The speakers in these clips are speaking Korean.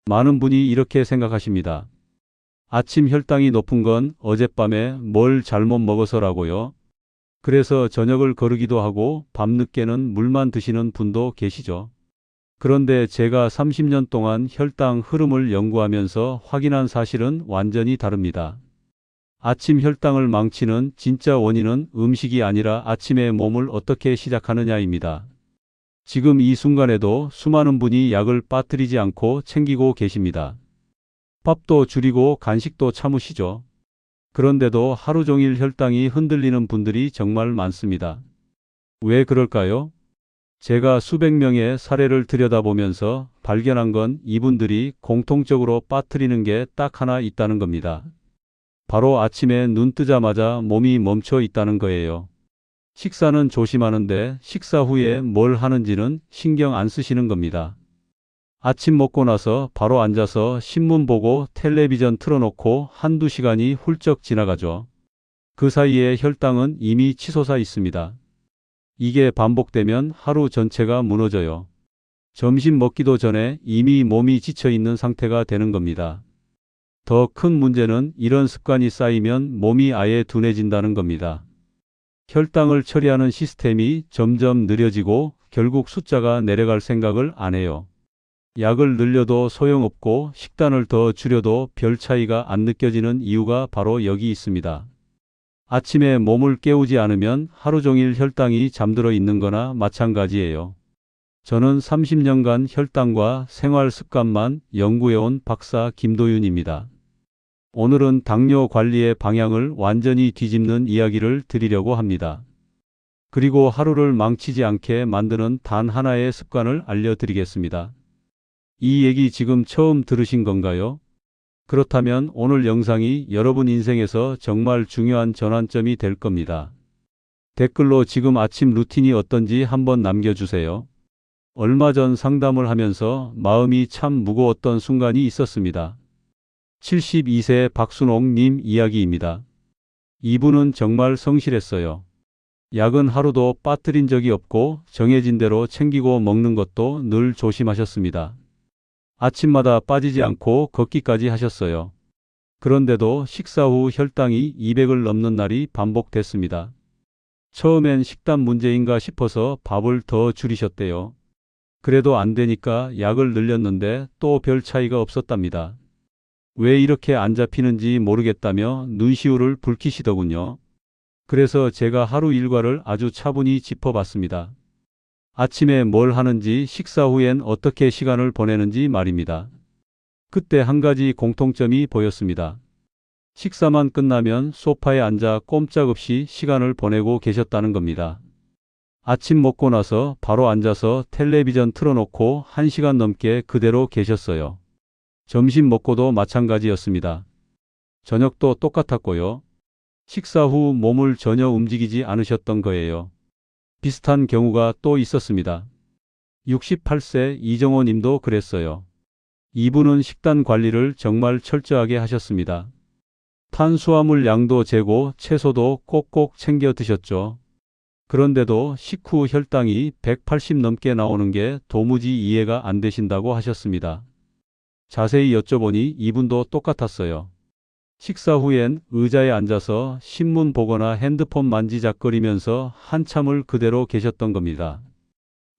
많은 분이 이렇게 생각하십니다. 아침 혈당이 높은 건 어젯밤에 뭘 잘못 먹어서라고요. 그래서 저녁을 거르기도 하고 밤늦게는 물만 드시는 분도 계시죠. 그런데 제가 30년 동안 혈당 흐름을 연구하면서 확인한 사실은 완전히 다릅니다. 아침 혈당을 망치는 진짜 원인은 음식이 아니라 아침에 몸을 어떻게 시작하느냐입니다. 지금 이 순간에도 수많은 분이 약을 빠뜨리지 않고 챙기고 계십니다. 밥도 줄이고 간식도 참으시죠. 그런데도 하루 종일 혈당이 흔들리는 분들이 정말 많습니다. 왜 그럴까요? 제가 수백 명의 사례를 들여다보면서 발견한 건 이분들이 공통적으로 빠뜨리는 게 딱 하나 있다는 겁니다. 바로 아침에 눈 뜨자마자 몸이 멈춰 있다는 거예요. 식사는 조심하는데 식사 후에 뭘 하는지는 신경 안 쓰시는 겁니다. 아침 먹고 나서 바로 앉아서 신문 보고 텔레비전 틀어놓고 한두 시간이 훌쩍 지나가죠. 그 사이에 혈당은 이미 치솟아 있습니다. 이게 반복되면 하루 전체가 무너져요. 점심 먹기도 전에 이미 몸이 지쳐 있는 상태가 되는 겁니다. 더 큰 문제는 이런 습관이 쌓이면 몸이 아예 둔해진다는 겁니다. 혈당을 처리하는 시스템이 점점 느려지고 결국 숫자가 내려갈 생각을 안 해요. 약을 늘려도 소용없고 식단을 더 줄여도 별 차이가 안 느껴지는 이유가 바로 여기 있습니다. 아침에 몸을 깨우지 않으면 하루 종일 혈당이 잠들어 있는 거나 마찬가지예요. 저는 30년간 혈당과 생활 습관만 연구해온 박사 김도윤입니다. 오늘은 당뇨 관리의 방향을 완전히 뒤집는 이야기를 드리려고 합니다. 그리고 하루를 망치지 않게 만드는 단 하나의 습관을 알려드리겠습니다. 이 얘기 지금 처음 들으신 건가요? 그렇다면 오늘 영상이 여러분 인생에서 정말 중요한 전환점이 될 겁니다. 댓글로 지금 아침 루틴이 어떤지 한번 남겨주세요. 얼마 전 상담을 하면서 마음이 참 무거웠던 순간이 있었습니다. 72세 박순옥님 이야기입니다. 이분은 정말 성실했어요. 약은 하루도 빠뜨린 적이 없고 정해진 대로 챙기고 먹는 것도 늘 조심하셨습니다. 아침마다 빠지지 않고 걷기까지 하셨어요. 그런데도 식사 후 혈당이 200을 넘는 날이 반복됐습니다. 처음엔 식단 문제인가 싶어서 밥을 더 줄이셨대요. 그래도 안 되니까 약을 늘렸는데 또 별 차이가 없었답니다. 왜 이렇게 안 잡히는지 모르겠다며 눈시울을 붉히시더군요. 그래서 제가 하루 일과를 아주 차분히 짚어봤습니다. 아침에 뭘 하는지, 식사 후엔 어떻게 시간을 보내는지 말입니다. 그때 한 가지 공통점이 보였습니다. 식사만 끝나면 소파에 앉아 꼼짝없이 시간을 보내고 계셨다는 겁니다. 아침 먹고 나서 바로 앉아서 텔레비전 틀어놓고 1시간 넘게 그대로 계셨어요. 점심 먹고도 마찬가지였습니다. 저녁도 똑같았고요. 식사 후 몸을 전혀 움직이지 않으셨던 거예요. 비슷한 경우가 또 있었습니다. 68세 이정호 님도 그랬어요. 이분은 식단 관리를 정말 철저하게 하셨습니다. 탄수화물 양도 재고 채소도 꼭꼭 챙겨 드셨죠. 그런데도 식후 혈당이 180 넘게 나오는 게 도무지 이해가 안 되신다고 하셨습니다. 자세히 여쭤보니 이분도 똑같았어요. 식사 후엔 의자에 앉아서 신문 보거나 핸드폰 만지작거리면서 한참을 그대로 계셨던 겁니다.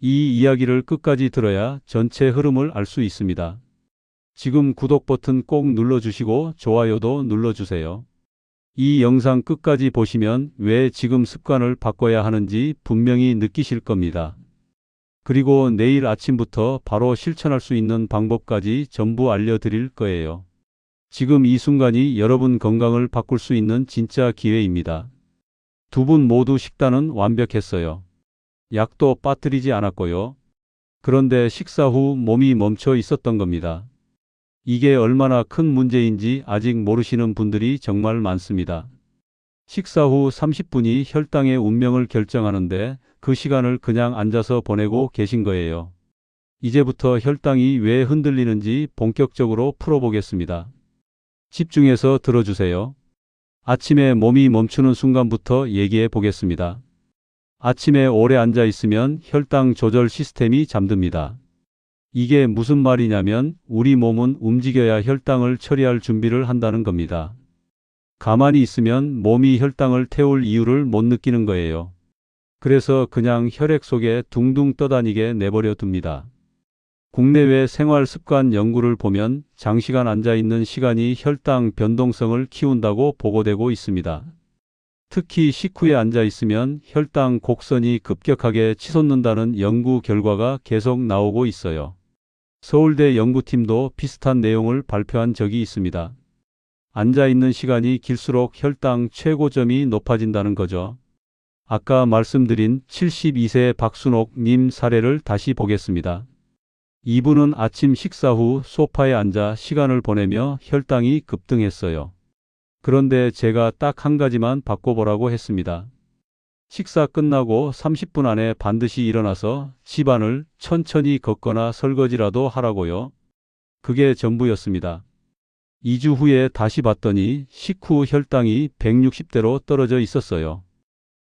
이 이야기를 끝까지 들어야 전체 흐름을 알 수 있습니다. 지금 구독 버튼 꼭 눌러주시고 좋아요도 눌러주세요. 이 영상 끝까지 보시면 왜 지금 습관을 바꿔야 하는지 분명히 느끼실 겁니다. 그리고 내일 아침부터 바로 실천할 수 있는 방법까지 전부 알려드릴 거예요. 지금 이 순간이 여러분 건강을 바꿀 수 있는 진짜 기회입니다. 두 분 모두 식단은 완벽했어요. 약도 빠뜨리지 않았고요. 그런데 식사 후 몸이 멈춰 있었던 겁니다. 이게 얼마나 큰 문제인지 아직 모르시는 분들이 정말 많습니다. 식사 후 30분이 혈당의 운명을 결정하는데 그 시간을 그냥 앉아서 보내고 계신 거예요. 이제부터 혈당이 왜 흔들리는지 본격적으로 풀어보겠습니다. 집중해서 들어주세요. 아침에 몸이 멈추는 순간부터 얘기해 보겠습니다. 아침에 오래 앉아 있으면 혈당 조절 시스템이 잠듭니다. 이게 무슨 말이냐면 우리 몸은 움직여야 혈당을 처리할 준비를 한다는 겁니다. 가만히 있으면 몸이 혈당을 태울 이유를 못 느끼는 거예요. 그래서 그냥 혈액 속에 둥둥 떠다니게 내버려 둡니다. 국내외 생활 습관 연구를 보면 장시간 앉아 있는 시간이 혈당 변동성을 키운다고 보고되고 있습니다. 특히 식후에 앉아 있으면 혈당 곡선이 급격하게 치솟는다는 연구 결과가 계속 나오고 있어요. 서울대 연구팀도 비슷한 내용을 발표한 적이 있습니다. 앉아 있는 시간이 길수록 혈당 최고점이 높아진다는 거죠. 아까 말씀드린 72세 박순옥 님 사례를 다시 보겠습니다. 이분은 아침 식사 후 소파에 앉아 시간을 보내며 혈당이 급등했어요. 그런데 제가 딱 한 가지만 바꿔보라고 했습니다. 식사 끝나고 30분 안에 반드시 일어나서 집안을 천천히 걷거나 설거지라도 하라고요. 그게 전부였습니다. 2주 후에 다시 봤더니 식후 혈당이 160대로 떨어져 있었어요.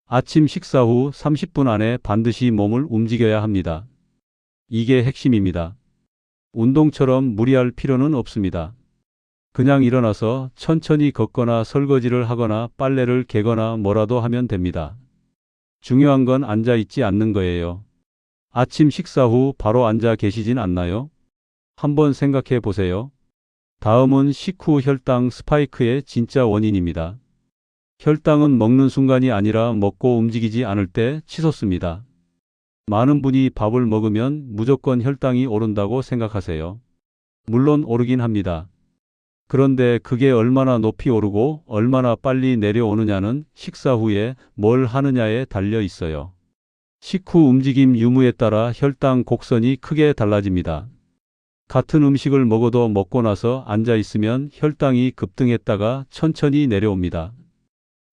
아침 식사 후 30분 안에 반드시 몸을 움직여야 합니다. 이게 핵심입니다. 운동처럼 무리할 필요는 없습니다. 그냥 일어나서 천천히 걷거나 설거지를 하거나 빨래를 개거나 뭐라도 하면 됩니다. 중요한 건 앉아 있지 않는 거예요. 아침 식사 후 바로 앉아 계시진 않나요? 한번 생각해 보세요. 다음은 식후 혈당 스파이크의 진짜 원인입니다. 혈당은 먹는 순간이 아니라 먹고 움직이지 않을 때 치솟습니다. 많은 분이 밥을 먹으면 무조건 혈당이 오른다고 생각하세요. 물론 오르긴 합니다. 그런데 그게 얼마나 높이 오르고 얼마나 빨리 내려오느냐는 식사 후에 뭘 하느냐에 달려 있어요. 식후 움직임 유무에 따라 혈당 곡선이 크게 달라집니다. 같은 음식을 먹어도 먹고 나서 앉아 있으면 혈당이 급등했다가 천천히 내려옵니다.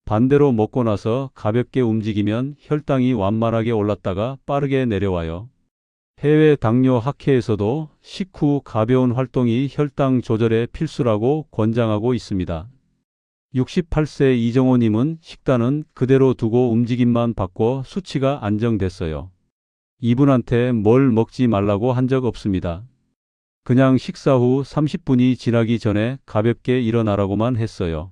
반대로 먹고 나서 가볍게 움직이면 혈당이 완만하게 올랐다가 빠르게 내려와요. 해외 당뇨 학회에서도 식후 가벼운 활동이 혈당 조절에 필수라고 권장하고 있습니다. 68세 이정호님은 식단은 그대로 두고 움직임만 바꿔 수치가 안정됐어요. 이분한테 뭘 먹지 말라고 한 적 없습니다. 그냥 식사 후 30분이 지나기 전에 가볍게 일어나라고만 했어요.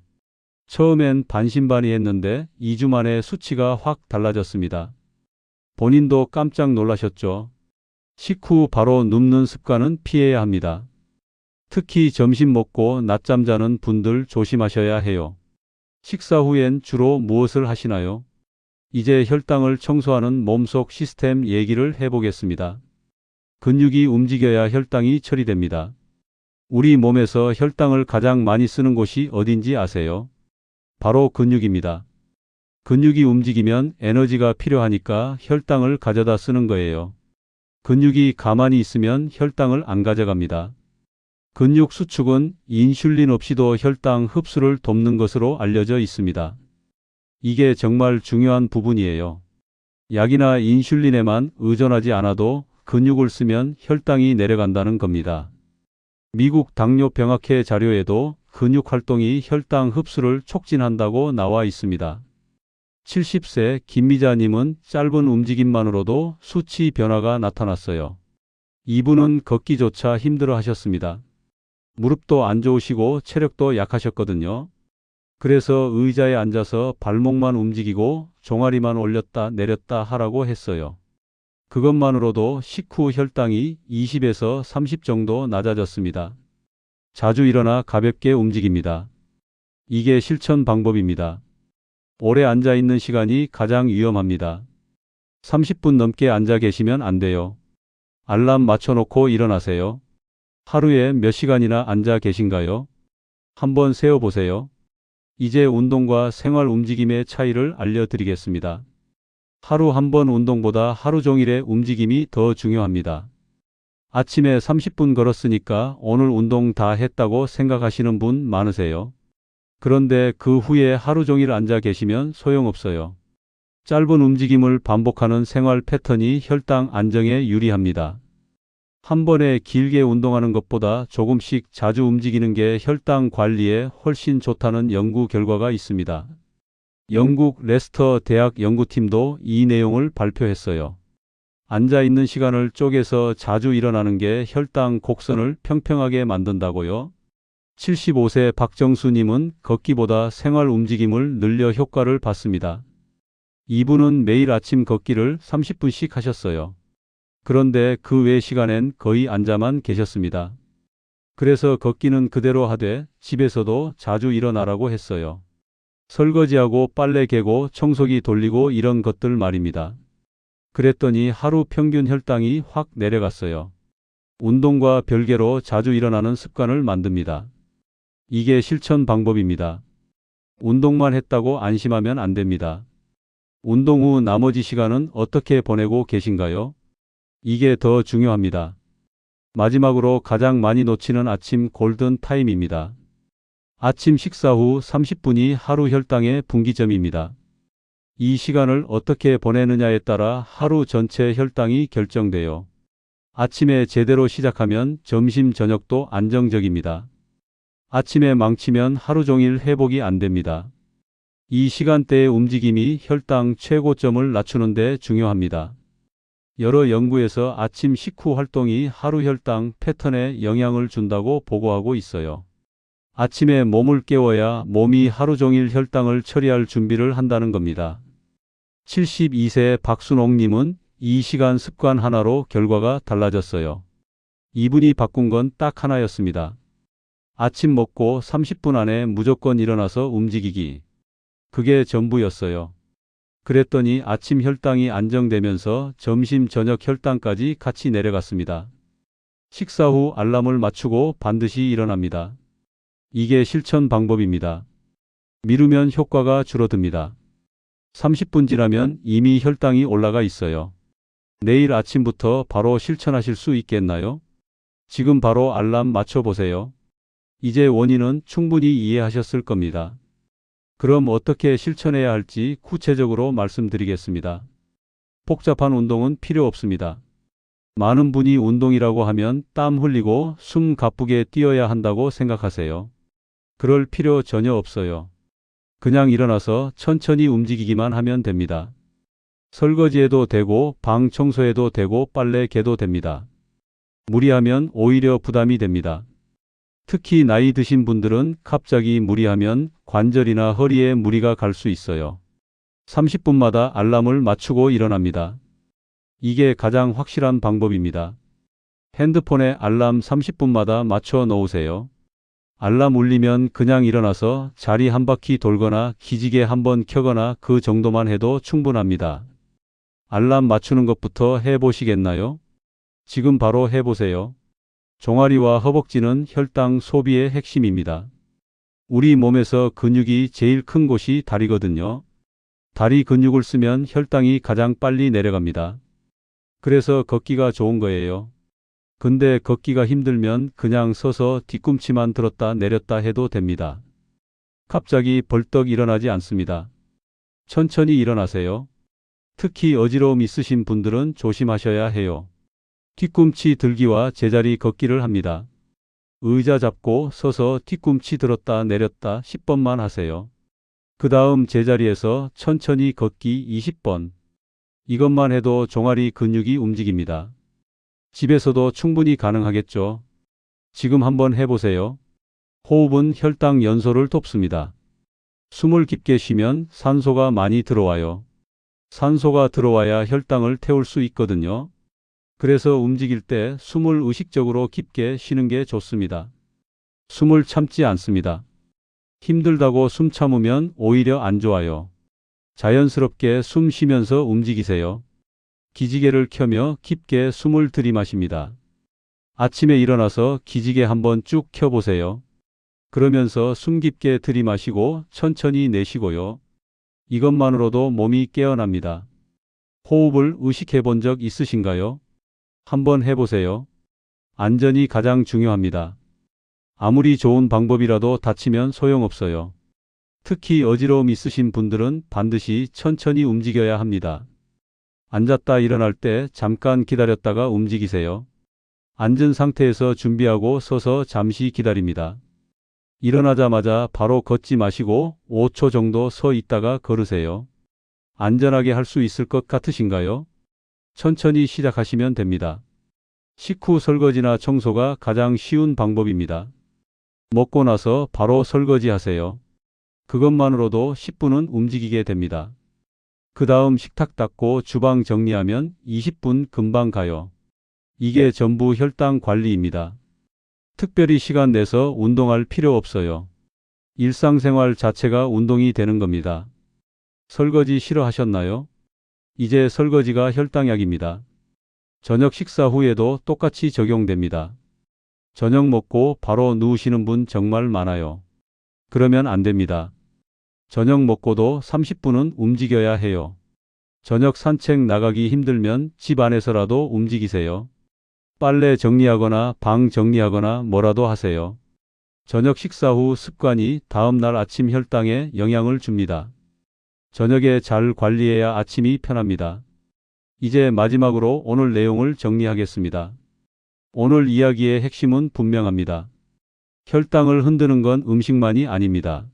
처음엔 반신반의했는데 2주 만에 수치가 확 달라졌습니다. 본인도 깜짝 놀라셨죠? 식후 바로 눕는 습관은 피해야 합니다. 특히 점심 먹고 낮잠 자는 분들 조심하셔야 해요. 식사 후엔 주로 무엇을 하시나요? 이제 혈당을 청소하는 몸속 시스템 얘기를 해보겠습니다. 근육이 움직여야 혈당이 처리됩니다. 우리 몸에서 혈당을 가장 많이 쓰는 곳이 어딘지 아세요? 바로 근육입니다. 근육이 움직이면 에너지가 필요하니까 혈당을 가져다 쓰는 거예요. 근육이 가만히 있으면 혈당을 안 가져갑니다. 근육 수축은 인슐린 없이도 혈당 흡수를 돕는 것으로 알려져 있습니다. 이게 정말 중요한 부분이에요. 약이나 인슐린에만 의존하지 않아도 근육을 쓰면 혈당이 내려간다는 겁니다. 미국 당뇨병학회 자료에도 근육 활동이 혈당 흡수를 촉진한다고 나와 있습니다. 70세 김미자님은 짧은 움직임만으로도 수치 변화가 나타났어요. 이분은 걷기조차 힘들어 하셨습니다. 무릎도 안 좋으시고 체력도 약하셨거든요. 그래서 의자에 앉아서 발목만 움직이고 종아리만 올렸다 내렸다 하라고 했어요. 그것만으로도 식후 혈당이 20에서 30 정도 낮아졌습니다. 자주 일어나 가볍게 움직입니다. 이게 실천 방법입니다. 오래 앉아 있는 시간이 가장 위험합니다. 30분 넘게 앉아 계시면 안 돼요. 알람 맞춰놓고 일어나세요. 하루에 몇 시간이나 앉아 계신가요? 한번 세어보세요. 이제 운동과 생활 움직임의 차이를 알려드리겠습니다. 하루 한 번 운동보다 하루 종일의 움직임이 더 중요합니다. 아침에 30분 걸었으니까 오늘 운동 다 했다고 생각하시는 분 많으세요. 그런데 그 후에 하루 종일 앉아 계시면 소용없어요. 짧은 움직임을 반복하는 생활 패턴이 혈당 안정에 유리합니다. 한 번에 길게 운동하는 것보다 조금씩 자주 움직이는 게 혈당 관리에 훨씬 좋다는 연구 결과가 있습니다. 영국 레스터 대학 연구팀도 이 내용을 발표했어요. 앉아 있는 시간을 쪼개서 자주 일어나는 게 혈당 곡선을 평평하게 만든다고요. 75세 박정수님은 걷기보다 생활 움직임을 늘려 효과를 봤습니다. 이분은 매일 아침 걷기를 30분씩 하셨어요. 그런데 그 외 시간엔 거의 앉아만 계셨습니다. 그래서 걷기는 그대로 하되 집에서도 자주 일어나라고 했어요. 설거지하고 빨래 개고 청소기 돌리고 이런 것들 말입니다. 그랬더니 하루 평균 혈당이 확 내려갔어요. 운동과 별개로 자주 일어나는 습관을 만듭니다. 이게 실천 방법입니다. 운동만 했다고 안심하면 안 됩니다. 운동 후 나머지 시간은 어떻게 보내고 계신가요? 이게 더 중요합니다. 마지막으로 가장 많이 놓치는 아침 골든 타임입니다. 아침 식사 후 30분이 하루 혈당의 분기점입니다. 이 시간을 어떻게 보내느냐에 따라 하루 전체 혈당이 결정돼요. 아침에 제대로 시작하면 점심 저녁도 안정적입니다. 아침에 망치면 하루 종일 회복이 안 됩니다. 이 시간대의 움직임이 혈당 최고점을 낮추는 데 중요합니다. 여러 연구에서 아침 식후 활동이 하루 혈당 패턴에 영향을 준다고 보고하고 있어요. 아침에 몸을 깨워야 몸이 하루 종일 혈당을 처리할 준비를 한다는 겁니다. 72세 박순옥님은 이 시간 습관 하나로 결과가 달라졌어요. 이분이 바꾼 건 딱 하나였습니다. 아침 먹고 30분 안에 무조건 일어나서 움직이기. 그게 전부였어요. 그랬더니 아침 혈당이 안정되면서 점심 저녁 혈당까지 같이 내려갔습니다. 식사 후 알람을 맞추고 반드시 일어납니다. 이게 실천 방법입니다. 미루면 효과가 줄어듭니다. 30분 지나면 이미 혈당이 올라가 있어요. 내일 아침부터 바로 실천하실 수 있겠나요? 지금 바로 알람 맞춰보세요. 이제 원인은 충분히 이해하셨을 겁니다. 그럼 어떻게 실천해야 할지 구체적으로 말씀드리겠습니다. 복잡한 운동은 필요 없습니다. 많은 분이 운동이라고 하면 땀 흘리고 숨 가쁘게 뛰어야 한다고 생각하세요. 그럴 필요 전혀 없어요. 그냥 일어나서 천천히 움직이기만 하면 됩니다. 설거지해도 되고 방 청소해도 되고 빨래 개도 됩니다. 무리하면 오히려 부담이 됩니다. 특히 나이 드신 분들은 갑자기 무리하면 관절이나 허리에 무리가 갈 수 있어요. 30분마다 알람을 맞추고 일어납니다. 이게 가장 확실한 방법입니다. 핸드폰에 알람 30분마다 맞춰 놓으세요. 알람 울리면 그냥 일어나서 자리 한 바퀴 돌거나 기지개 한번 켜거나 그 정도만 해도 충분합니다. 알람 맞추는 것부터 해보시겠나요? 지금 바로 해보세요. 종아리와 허벅지는 혈당 소비의 핵심입니다. 우리 몸에서 근육이 제일 큰 곳이 다리거든요. 다리 근육을 쓰면 혈당이 가장 빨리 내려갑니다. 그래서 걷기가 좋은 거예요. 근데 걷기가 힘들면 그냥 서서 뒤꿈치만 들었다 내렸다 해도 됩니다. 갑자기 벌떡 일어나지 않습니다. 천천히 일어나세요. 특히 어지러움 있으신 분들은 조심하셔야 해요. 뒤꿈치 들기와 제자리 걷기를 합니다. 의자 잡고 서서 뒤꿈치 들었다 내렸다 10번만 하세요. 그 다음 제자리에서 천천히 걷기 20번. 이것만 해도 종아리 근육이 움직입니다. 집에서도 충분히 가능하겠죠. 지금 한번 해보세요. 호흡은 혈당 연소를 돕습니다. 숨을 깊게 쉬면 산소가 많이 들어와요. 산소가 들어와야 혈당을 태울 수 있거든요. 그래서 움직일 때 숨을 의식적으로 깊게 쉬는 게 좋습니다. 숨을 참지 않습니다. 힘들다고 숨 참으면 오히려 안 좋아요. 자연스럽게 숨 쉬면서 움직이세요. 기지개를 켜며 깊게 숨을 들이마십니다. 아침에 일어나서 기지개 한번 쭉 켜보세요. 그러면서 숨 깊게 들이마시고 천천히 내쉬고요. 이것만으로도 몸이 깨어납니다. 호흡을 의식해 본 적 있으신가요? 한번 해보세요. 안전이 가장 중요합니다. 아무리 좋은 방법이라도 다치면 소용없어요. 특히 어지러움 있으신 분들은 반드시 천천히 움직여야 합니다. 앉았다 일어날 때 잠깐 기다렸다가 움직이세요. 앉은 상태에서 준비하고 서서 잠시 기다립니다. 일어나자마자 바로 걷지 마시고 5초 정도 서 있다가 걸으세요. 안전하게 할 수 있을 것 같으신가요? 천천히 시작하시면 됩니다. 식후 설거지나 청소가 가장 쉬운 방법입니다. 먹고 나서 바로 설거지 하세요. 그것만으로도 10분은 움직이게 됩니다. 그 다음 식탁 닦고 주방 정리하면 20분 금방 가요. 이게 전부 혈당 관리입니다. 특별히 시간 내서 운동할 필요 없어요. 일상생활 자체가 운동이 되는 겁니다. 설거지 싫어하셨나요? 이제 설거지가 혈당약입니다. 저녁 식사 후에도 똑같이 적용됩니다. 저녁 먹고 바로 누우시는 분 정말 많아요. 그러면 안 됩니다. 저녁 먹고도 30분은 움직여야 해요. 저녁 산책 나가기 힘들면 집 안에서라도 움직이세요. 빨래 정리하거나 방 정리하거나 뭐라도 하세요. 저녁 식사 후 습관이 다음날 아침 혈당에 영향을 줍니다. 저녁에 잘 관리해야 아침이 편합니다. 이제 마지막으로 오늘 내용을 정리하겠습니다. 오늘 이야기의 핵심은 분명합니다. 혈당을 흔드는 건 음식만이 아닙니다.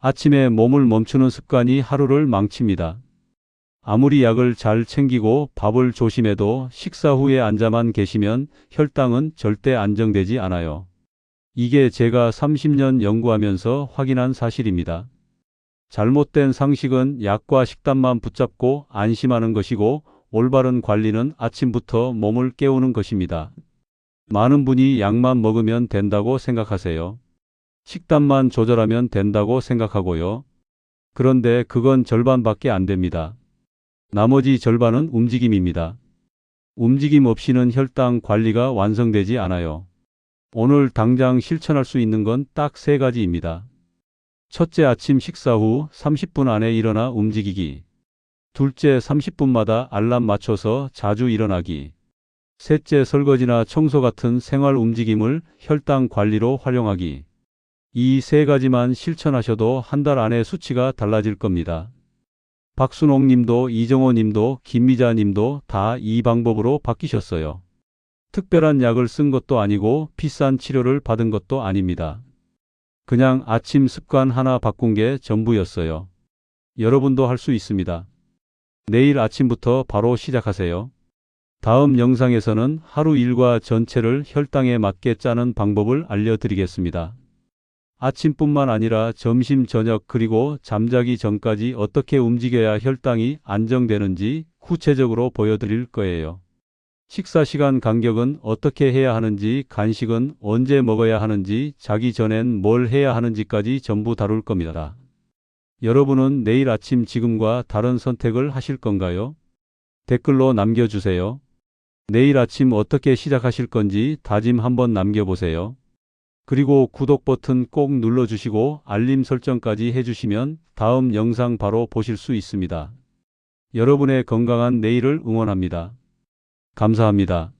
아침에 몸을 멈추는 습관이 하루를 망칩니다. 아무리 약을 잘 챙기고 밥을 조심해도 식사 후에 앉아만 계시면 혈당은 절대 안정되지 않아요. 이게 제가 30년 연구하면서 확인한 사실입니다. 잘못된 상식은 약과 식단만 붙잡고 안심하는 것이고 올바른 관리는 아침부터 몸을 깨우는 것입니다. 많은 분이 약만 먹으면 된다고 생각하세요. 식단만 조절하면 된다고 생각하고요. 그런데 그건 절반밖에 안 됩니다. 나머지 절반은 움직임입니다. 움직임 없이는 혈당 관리가 완성되지 않아요. 오늘 당장 실천할 수 있는 건 딱 3가지입니다. 첫째, 아침 식사 후 30분 안에 일어나 움직이기. 둘째, 30분마다 알람 맞춰서 자주 일어나기. 셋째, 설거지나 청소 같은 생활 움직임을 혈당 관리로 활용하기. 이 3가지만 실천하셔도 한 달 안에 수치가 달라질 겁니다. 박순옥 님도 이정호 님도 김미자 님도 다 이 방법으로 바뀌셨어요. 특별한 약을 쓴 것도 아니고 비싼 치료를 받은 것도 아닙니다. 그냥 아침 습관 하나 바꾼 게 전부였어요. 여러분도 할 수 있습니다. 내일 아침부터 바로 시작하세요. 다음 영상에서는 하루 일과 전체를 혈당에 맞게 짜는 방법을 알려드리겠습니다. 아침뿐만 아니라 점심, 저녁 그리고 잠자기 전까지 어떻게 움직여야 혈당이 안정되는지 구체적으로 보여드릴 거예요. 식사 시간 간격은 어떻게 해야 하는지, 간식은 언제 먹어야 하는지, 자기 전엔 뭘 해야 하는지까지 전부 다룰 겁니다. 여러분은 내일 아침 지금과 다른 선택을 하실 건가요? 댓글로 남겨주세요. 내일 아침 어떻게 시작하실 건지 다짐 한번 남겨보세요. 그리고 구독 버튼 꼭 눌러주시고 알림 설정까지 해주시면 다음 영상 바로 보실 수 있습니다. 여러분의 건강한 내일을 응원합니다. 감사합니다.